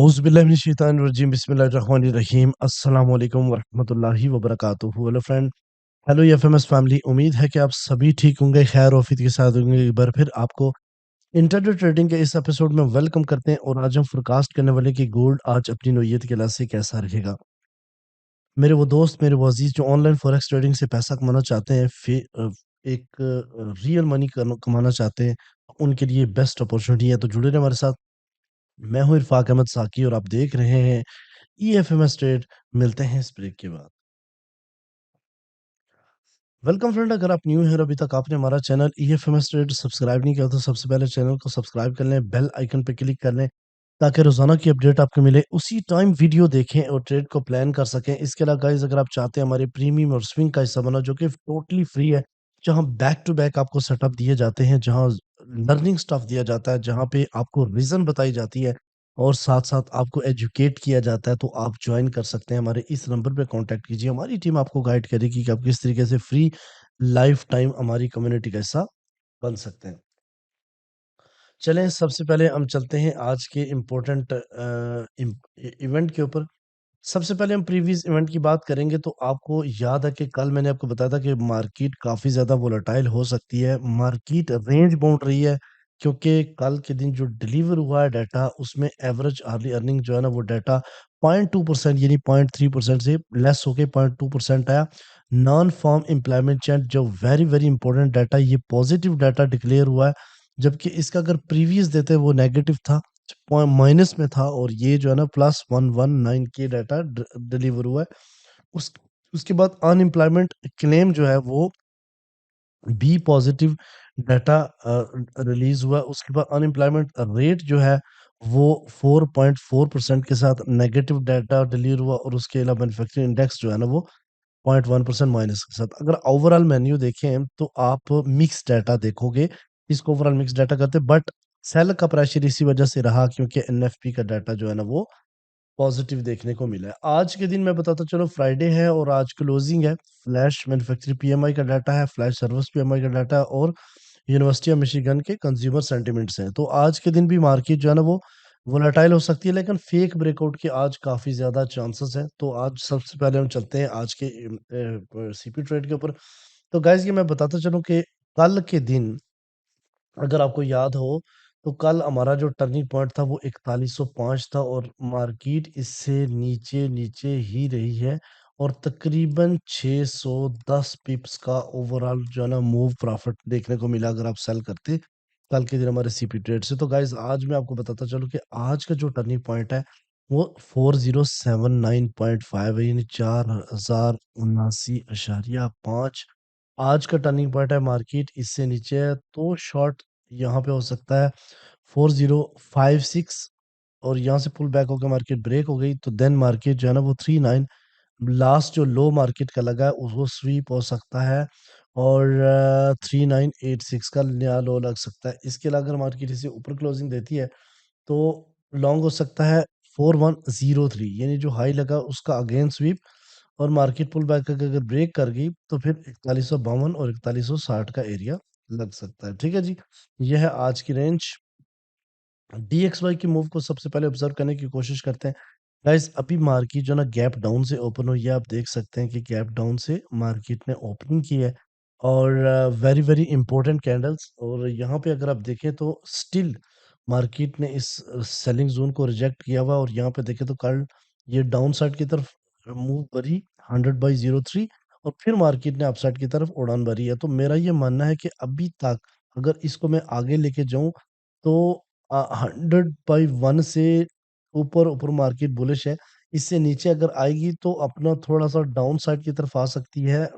औज़ुबिल्लाहिमिनश्शैतानिर्रजीम बिस्मिल्लाहिर्रहमानिर्रहीम अस्सलाम वालेकुम वरहमतुल्लाहि वबरकातुहू। Hello friend, hello FMS family. उम्मीद है कि आप सभी ठीक होंगे, खैर ऑफियत के साथ होंगे। एक बार फिर आपको इंटरनेट ट्रेडिंग के इस एपिसोड में वेलकम करते हैं और आज हम फोरकास्ट करने वाले कि गोल्ड आज अपनी नौयत के लिहाज से कैसा रहेगा। मेरे वो दोस्त, मेरे वो अजीज जो ऑनलाइन फॉरेक्स ट्रेडिंग से पैसा कमाना चाहते हैं, एक रियल मनी कमाना चाहते हैं, उनके लिए बेस्ट अपॉर्चुनिटी है। तो जुड़े रहे हमारे साथ। मैं हूँ इरफाक अहमद साकी और आप देख रहे हैं ईएफएमएस ट्रेड। मिलते हैं इस ब्रेक के बाद। वेलकम फ्रेंड, अगर आप न्यू हैं और अभी तक आपने हमारा चैनल ईएफएमएस ट्रेड सब्सक्राइब नहीं किया तो सबसे पहले चैनल को सब्सक्राइब कर लें, बेल आइकन पे क्लिक कर लें ताकि रोजाना की अपडेट आपको मिले, उसी टाइम वीडियो देखें और ट्रेड को प्लान कर सकें। इसके अलावा गाइस, अगर आप चाहते हैं हमारे प्रीमियम और स्विंग का हिस्सा बना जो कि टोटली फ्री है, जहां बैक टू बैक आपको सेटअप दिए जाते हैं, जहां लर्निंग स्टफ दिया जाता है, जहां पे आपको रीजन बताई जाती है और साथ-साथ आपको एजुकेट किया जाता है, तो आप जॉइन कर सकते हैं। हमारे इस नंबर पे कॉन्टैक्ट कीजिए, हमारी टीम आपको गाइड करेगी कि आप किस तरीके से फ्री लाइफ टाइम हमारी कम्युनिटी का हिस्सा बन सकते हैं। चलें, सबसे पहले हम चलते हैं आज के इम्पोर्टेंट इवेंट के ऊपर। सबसे पहले हम प्रीवियस इवेंट की बात करेंगे तो आपको याद है कि कल मैंने आपको बताया था कि मार्केट काफ़ी ज़्यादा वोलेटाइल हो सकती है। मार्केट रेंज बाउंड रही है क्योंकि कल के दिन जो डिलीवर हुआ है डाटा, उसमें एवरेज अर्ली अर्निंग जो है ना, वो डाटा 0.2% यानी 0.3% से लेस होके 0.2% आया। नॉन फार्म एम्प्लॉयमेंट चेंज जो वेरी वेरी इंपॉर्टेंट डाटा, ये पॉजिटिव डाटा डिक्लेयर हुआ है, जबकि इसका अगर प्रीवियस देते वो नेगेटिव था, माइनस में था, और ये जो है ना +119 के डाटा डिलीवर हुआ है। उस उसके बाद अनएम्प्लॉयमेंट क्लेम जो है वो बी पॉजिटिव डाटा रिलीज हुआ। उसके बाद अनएम्प्लॉयमेंट रेट जो है वो 4.4% के साथ नेगेटिव डाटा डिलीवर हुआ, और उसके अलावा मैन्युफैक्चरिंग इंडेक्स जो है ना वो 0.1% माइनस के साथ। अगर ओवरऑल मेन्यू देखें तो आप मिक्स डाटा देखोगे। इसको ओवरऑल मिक्स डाटा करते, बट सेल का प्रेशर इसी वजह से रहा क्योंकि एनएफपी का डाटा जो है ना वो पॉजिटिव देखने को मिला है। आज के दिन मैं बताता चलो, फ्राइडे है और आज क्लोजिंग है। फ्लैश मैन्युफैक्चरिंग पीएमआई का डाटा है, फ्लैश सर्विस पीएमआई का डाटा है, और यूनिवर्सिटी ऑफ मिशिगन के कंज्यूमर सेंटिमेंट्स हैं। तो आज के दिन भी मार्केट जो है ना वो वोलेटाइल हो सकती है, लेकिन फेक ब्रेकआउट के आज काफ़ी ज़्यादा चांसेस हैं। तो आज सबसे पहले हम चलते हैं आज के सीपी ट्रेड के ऊपर। तो गाइस, ये मैं बताता चलूँ कि कल के दिन, अगर आपको याद हो, तो कल हमारा जो टर्निंग पॉइंट था वो 4105 था, और मार्केट इससे नीचे ही रही है, और तकरीबन 610 पिप्स का ओवरऑल जो है ना मूव प्रॉफिट देखने को मिला अगर आप सेल करते कल के दिन हमारे सीपी ट्रेड से। तो गाइज, आज मैं आपको बताता चलूं कि आज का जो टर्निंग पॉइंट है वो 4079.5 है, यानी 4079.5 आज का टर्निंग पॉइंट है। मार्केट इससे नीचे है तो शॉर्ट यहाँ पे हो सकता है 4056, और यहाँ से पुल बैक होकर मार्केट ब्रेक हो गई तो देन मार्केट जो है ना वो 39 लास्ट जो लो मार्केट का लगा है उसको स्वीप हो सकता है, और 3986 का नया लो लग सकता है। इसके अलावा अगर मार्केट इसे ऊपर क्लोजिंग देती है तो लॉन्ग हो सकता है 4103, यानी जो हाई लगा उसका अगेन स्वीप, और मार्केट पुल बैक करके अगर ब्रेक कर गई तो फिर 4152 और 4160 का एरिया लग सकता है। ठीक है जी, यह है आज की रेंज। डीएक्सवाई की मूव को सबसे पहले ऑब्जर्व करने की कोशिश करते हैं। गाइस, अभी मार्केट जो ना गैप डाउन से ओपन हुई है, आप देख सकते हैं कि गैप डाउन से मार्केट ने ओपनिंग की है, और वेरी वेरी इंपॉर्टेंट कैंडल्स, और यहाँ पे अगर आप देखें तो स्टिल मार्केट ने इस सेलिंग जोन को रिजेक्ट किया हुआ, और यहाँ पे देखें तो कल ये डाउन साइड की तरफ मूव भरी 100/03, और फिर मार्केट ने अपसाइड की तरफ उड़ान भरी है। तो मेरा ये मानना है कि अभी तक अगर इसको मैं आगे लेके जाऊं तो 100/1 से ऊपर ऊपर मार्केट बुलिश है। इससे नीचे अगर आएगी तो अपना थोड़ा-सा डाउन साइड की तरफ आ सकती है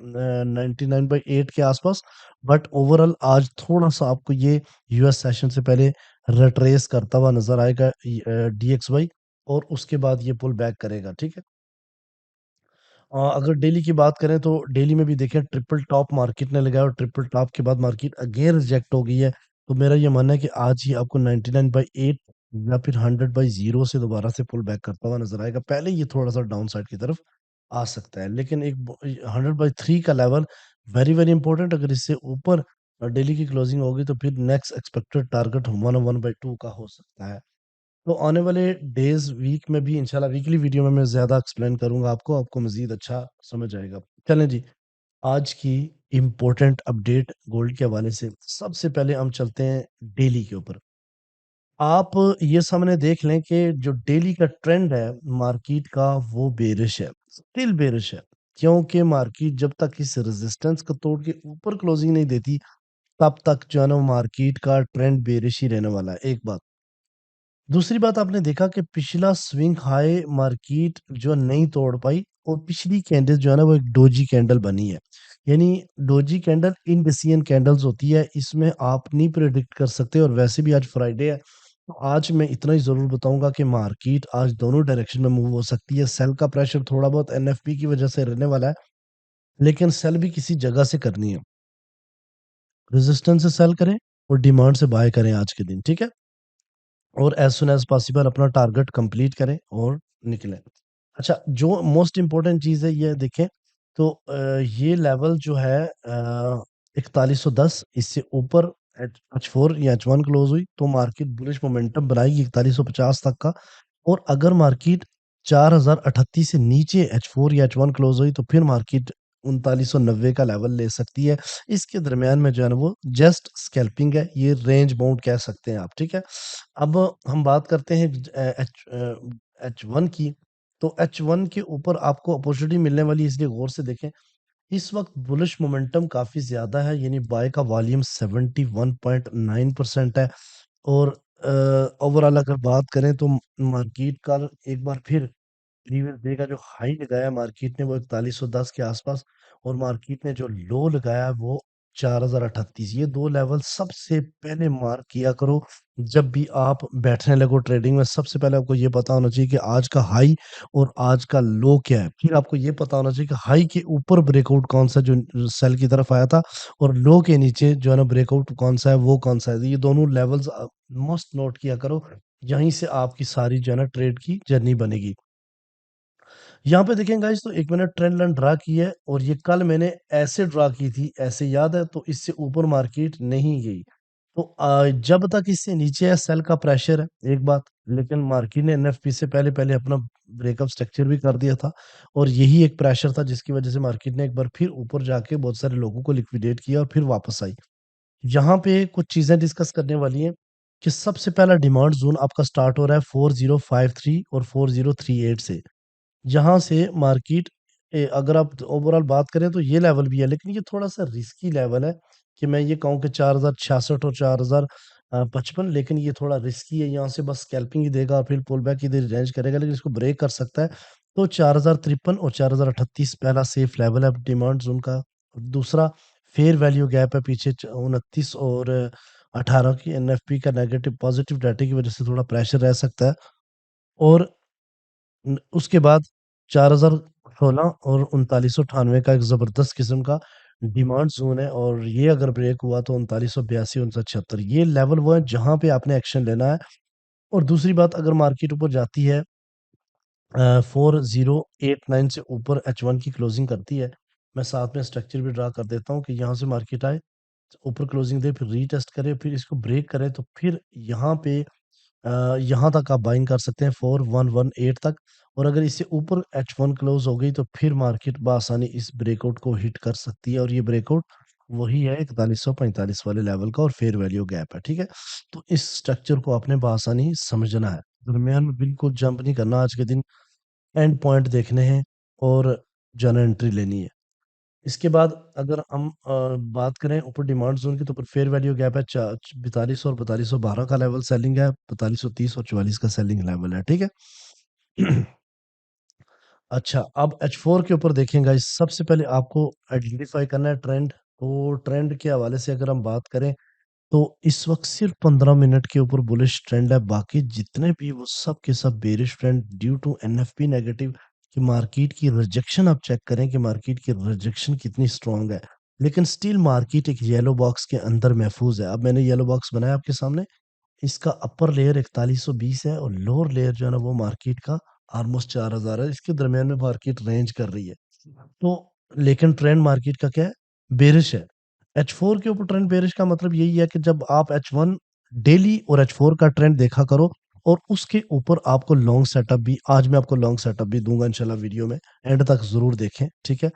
99/8 के आसपास। बट ओवरऑल आज थोड़ा-सा आपको ये यूएस सेशन से पहले रिट्रेस करता हुआ नज़र आएगा डीएक्सवाई, और उसके बाद ये पुल बैक करेगा, ठीक है? अगर डेली की बात करें तो डेली में भी देखें ट्रिपल टॉप मार्केट ने लगाया, और ट्रिपल टॉप के बाद मार्केट अगेन रिजेक्ट हो गई है। तो मेरा ये मानना है कि आज ही आपको 99/8 या फिर 100/0 से दोबारा से पुल बैक करता हुआ नज़र आएगा। पहले ये थोड़ा-सा डाउन साइड की तरफ आ सकता है, लेकिन एक 100/3 का लेवल वेरी, वेरी इंपॉर्टेंट। अगर इससे ऊपर डेली की क्लोजिंग होगी तो फिर नेक्स्ट एक्सपेक्टेड टारगेट 101/2 का हो सकता है। तो आने वाले डेज़, वीक में भी इंशाल्लाह वीकली वीडियो में मैं ज़्यादा एक्सप्लेन करूँगा आपको, आपको मज़ीद अच्छा समझ आएगा। चलें जी, आज की इम्पोर्टेंट अपडेट गोल्ड के हवाले से, सबसे पहले हम चलते हैं डेली के ऊपर। आप ये सामने देख लें कि जो डेली का ट्रेंड है मार्केट का वो बेरिश है, स्टिल बेरिश है। क्योंकि मार्केट जब तक इस रेजिस्टेंस को तोड़ के ऊपर क्लोजिंग नहीं देती, तब तक जो है ना मार्केट का ट्रेंड बेरिश ही रहने वाला है, एक बात। दूसरी बात आपने देखा कि पिछला स्विंग हाई मार्केट जो नहीं तोड़ पाई और पिछली कैंडल जो है ना वो एक डोजी कैंडल बनी है। यानी डोजी कैंडल इंडिसियन कैंडल्स होती है, इसमें आप नहीं प्रेडिक्ट कर सकते और वैसे भी आज फ्राइडे है। तो आज मैं इतना ही ज़रूर बताऊंगा कि मार्केट आज दोनों डायरेक्शन में मूव हो सकती है। सेल का प्रेशर थोड़ा बहुत एनएफपी की वजह से रहने वाला है, लेकिन सेल भी किसी जगह से करनी है। रेजिस्टेंस से सेल करें और डिमांड से बाय करें आज के दिन, ठीक है? और एज़ सून एज़ पॉसिबल अपना टारगेट कंप्लीट करें और निकलें। अच्छा, जो मोस्ट इम्पोर्टेंट चीज़ है ये देखें, तो ये लेवल जो है 4110, इससे ऊपर H4 या H1 क्लोज़ हुई तो मार्केट बुलिश मोमेंटम बनाएगी 4150 तक का। और अगर मार्केट 4038 से नीचे H4 या H1 क्लोज़ हुई तो फिर मार्केट 3990 का लेवल ले सकती है। इसके दरमियान में जो है ना वो जस्ट स्कैल्पिंग है, ये रेंज बाउंड कह सकते हैं आप, ठीक है? अब हम बात करते हैं H1 की, तो H1 के ऊपर आपको अपॉर्चुनिटी मिलने वाली है, इसलिए गौर से देखें। इस वक़्त बुलिश मोमेंटम काफ़ी ज़्यादा है, यानी बाय का वॉल्यूम 71.9% है। और ओवरऑल अगर बात करें तो मार्केट कल एक बार फिर प्रीवियस डे का जो हाई लगाया मार्केट ने वो 4110 के आसपास, और मार्केट ने जो लो लगाया वो 4038। ये दो लेवल सबसे पहले मार्क किया करो जब भी आप बैठने लगो ट्रेडिंग में। सबसे पहले आपको ये पता होना चाहिए कि आज का हाई और आज का लो क्या है। फिर आपको ये पता होना चाहिए कि हाई के ऊपर ब्रेकआउट कौन सा जो सेल की तरफ आया था, और लो के नीचे जो है ना ब्रेकआउट कौन सा है वो कौन सा है। ये दोनों लेवल्स मस्ट नोट किया करो, यहीं से आपकी सारी जो है ना ट्रेड की जर्नी बनेगी। यहाँ पे देखें गाइस, तो एक मैंने ट्रेंड लाइन ड्रा की है और ये कल मैंने ऐसे ड्रा की थी, ऐसे याद है? तो इससे ऊपर मार्केट नहीं गई। तो जब तक इससे नीचे है सेल का प्रेशर है, एक बात। लेकिन मार्केट ने एनएफपी से पहले-पहले अपना ब्रेकअप स्ट्रक्चर भी कर दिया था, और यही एक प्रेशर था जिसकी वजह से मार्केट ने एक बार फिर ऊपर जाके बहुत सारे लोगों को लिक्विडेट किया और फिर वापस आई। यहाँ पे कुछ चीज़ें डिस्कस करने वाली हैं कि सबसे पहला डिमांड ज़ोन आपका स्टार्ट हो रहा है 4053 और 4038 से। जहाँ से मार्केट अगर आप ओवरऑल बात करें तो ये लेवल भी है, लेकिन ये थोड़ा-सा रिस्की लेवल है कि मैं ये कहूँ कि 4066 और 4055, लेकिन ये थोड़ा रिस्की है। यहाँ से बस स्कैल्पिंग ही देगा और फिर पुल बैक की रेंज करेगा, लेकिन इसको ब्रेक कर सकता है। तो 4053 और 4038 पहला सेफ लेवल है डिमांड ज़ोन का। दूसरा फेयर वैल्यू गैप है पीछे 29 और 18 की। एनएफपी का नेगेटिव पॉजिटिव डाटा की वजह से थोड़ा प्रेशर रह सकता है। और उसके बाद 4016 और 3998 का एक ज़बरदस्त किस्म का डिमांड ज़ोन है, और ये अगर ब्रेक हुआ तो 3982, 3976 ये लेवल वो है जहाँ पे आपने एक्शन लेना है। और दूसरी बात, अगर मार्केट ऊपर जाती है 4089 से ऊपर H1 की क्लोजिंग करती है, मैं साथ में स्ट्रक्चर भी ड्रा कर देता हूँ कि यहाँ से मार्केट आए, ऊपर क्लोजिंग दे, फिर रीटेस्ट करे, फिर इसको ब्रेक करे, तो फिर यहाँ पे यहाँ तक आप बाइंग कर सकते हैं 4118 तक। और अगर इससे ऊपर H1 क्लोज़ हो गई तो फिर मार्केट बआसानी इस ब्रेकआउट को हिट कर सकती है, और ये ब्रेकआउट वही है 4145 वाले लेवल का, और फेयर वैल्यू गैप है, ठीक है? तो इस स्ट्रक्चर को आपने बआसानी समझना है। दरमियान में बिल्कुल जंप नहीं करना आज के दिन, एंड पॉइंट देखने हैं और जो है ना एंट्री लेनी है। इसके बाद अगर हम बात करें ऊपर डिमांड ज़ोन की, तो ऊपर फेयर वैल्यू गैप है 4200 और 4212 का लेवल सेलिंग है, 4230 और 44 का सेलिंग लेवल है, ठीक है? अच्छा, अब H4 के ऊपर देखें गाइस, सबसे पहले आपको आइडेंटिफ़ाई करना है ट्रेंड। तो ट्रेंड के हवाले से अगर हम बात करें, तो इस वक़्त सिर्फ़ 15 मिनट के ऊपर बुलिश ट्रेंड है, बाकी जितने भी वो सब के सब bearish trend due to NFP negative. कि मार्केट की रिजेक्शन आप चेक करें कि मार्केट की रिजेक्शन कितनी स्ट्रॉन्ग है। लेकिन स्टिल मार्केट एक येलो बॉक्स के अंदर महफूज़ है। अब मैंने येलो बॉक्स बनाया आपके सामने, इसका अपर लेयर 4120 है और लोअर लेयर जो है ना वो मार्केट का ऑलमोस्ट 4000 है। इसके दरमियान में मार्केट रेंज कर रही है। तो लेकिन ट्रेंड मार्केट का क्या है? बेरिश है। H4 के ऊपर ट्रेंड बेरिश का मतलब यही है कि जब आप H1 डेली और H4 का ट्रेंड देखा करो, और उसके ऊपर आपको लॉन्ग सेटअप भी आज मैं आपको लॉन्ग सेटअप भी दूँगा इंशाल्लाह वीडियो में, एंड तक ज़रूर देखें, ठीक है?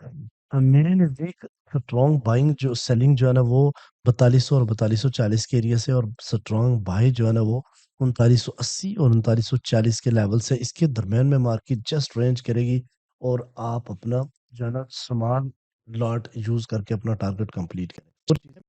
मेरे नज़दीक स्ट्रॉन्ग बाइंग जो सेलिंग जो है ना वो 4200 और 4240 के एरिया से, और स्ट्रॉन्ग बाय जो है ना वो 3980 और 3940 के लेवल से इसके दरमियान में मार्केट जस्ट रेंज करेगी, और आप अपना जो है ना स्मार्ट लॉट यूज़ करके अपना टारगेट कंप्लीट करें। और चीज़ें